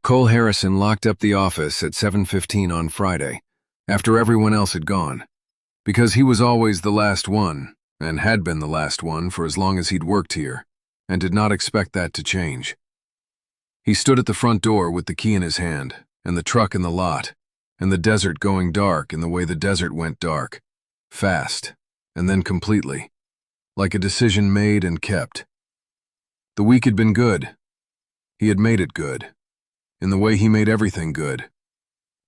Cole Harrison locked up the office at 7:15 on Friday, after everyone else had gone, because he was always the last one, and had been the last one for as long as he'd worked here, and did not expect that to change. He stood at the front door with the key in his hand, and the truck in the lot, and the desert going dark in the way the desert went dark, fast, and then completely, like a decision made and kept. The week had been good. He had made it good, in the way he made everything good,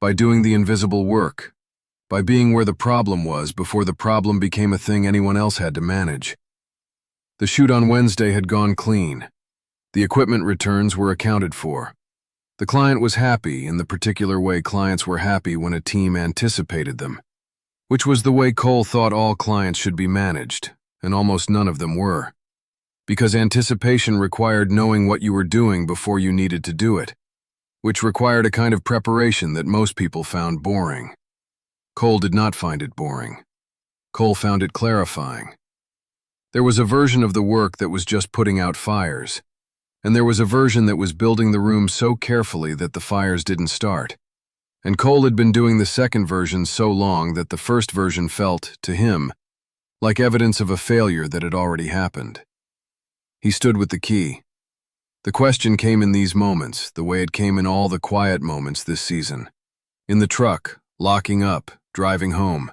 by doing the invisible work, by being where the problem was before the problem became a thing anyone else had to manage. The shoot on Wednesday had gone clean. The equipment returns were accounted for. The client was happy in the particular way clients were happy when a team anticipated them, which was the way Cole thought all clients should be managed, and almost none of them were, because anticipation required knowing what you were doing before you needed to do it, which required a kind of preparation that most people found boring. Cole did not find it boring. Cole found it clarifying. There was a version of the work that was just putting out fires, and there was a version that was building the room so carefully that the fires didn't start. And Cole had been doing the second version so long that the first version felt, to him, like evidence of a failure that had already happened. He stood with the key. The question came in these moments, the way it came in all the quiet moments this season. In the truck, locking up, driving home.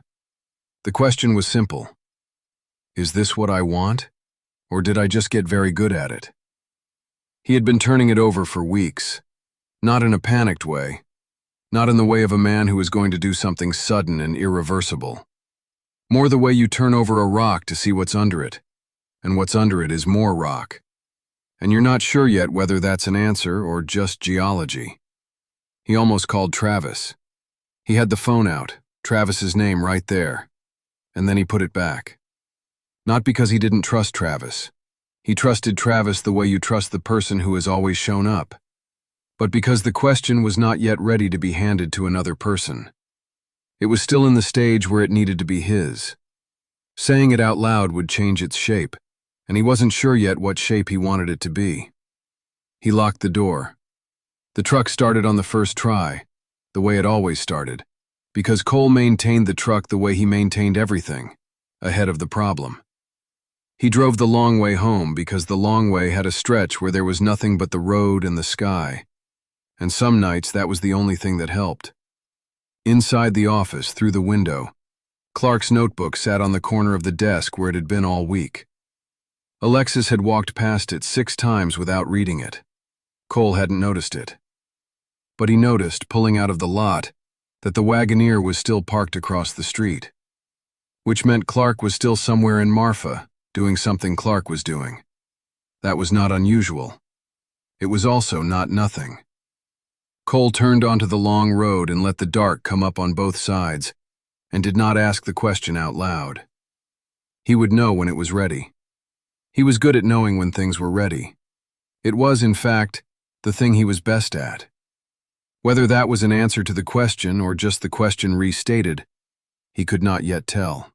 The question was simple. Is this what I want? Or did I just get very good at it? He had been turning it over for weeks. Not in a panicked way. Not in the way of a man who is going to do something sudden and irreversible. More the way you turn over a rock to see what's under it. And what's under it is more rock. And you're not sure yet whether that's an answer or just geology. He almost called Travis. He had the phone out, Travis's name right there. And then he put it back. Not because he didn't trust Travis. He trusted Travis the way you trust the person who has always shown up. But because the question was not yet ready to be handed to another person. It was still in the stage where it needed to be his. Saying it out loud would change its shape, and he wasn't sure yet what shape he wanted it to be. He locked the door. The truck started on the first try, the way it always started, because Cole maintained the truck the way he maintained everything, ahead of the problem. He drove the long way home because the long way had a stretch where there was nothing but the road and the sky, and some nights that was the only thing that helped. Inside the office, through the window, Clark's notebook sat on the corner of the desk where it had been all week. Alexis had walked past it 6 times without reading it. Cole hadn't noticed it. But he noticed, pulling out of the lot, that the Wagoneer was still parked across the street, which meant Clark was still somewhere in Marfa, doing something Clark was doing. That was not unusual. It was also not nothing. Cole turned onto the long road and let the dark come up on both sides, and did not ask the question out loud. He would know when it was ready. He was good at knowing when things were ready. It was, in fact, the thing he was best at. Whether that was an answer to the question or just the question restated, he could not yet tell.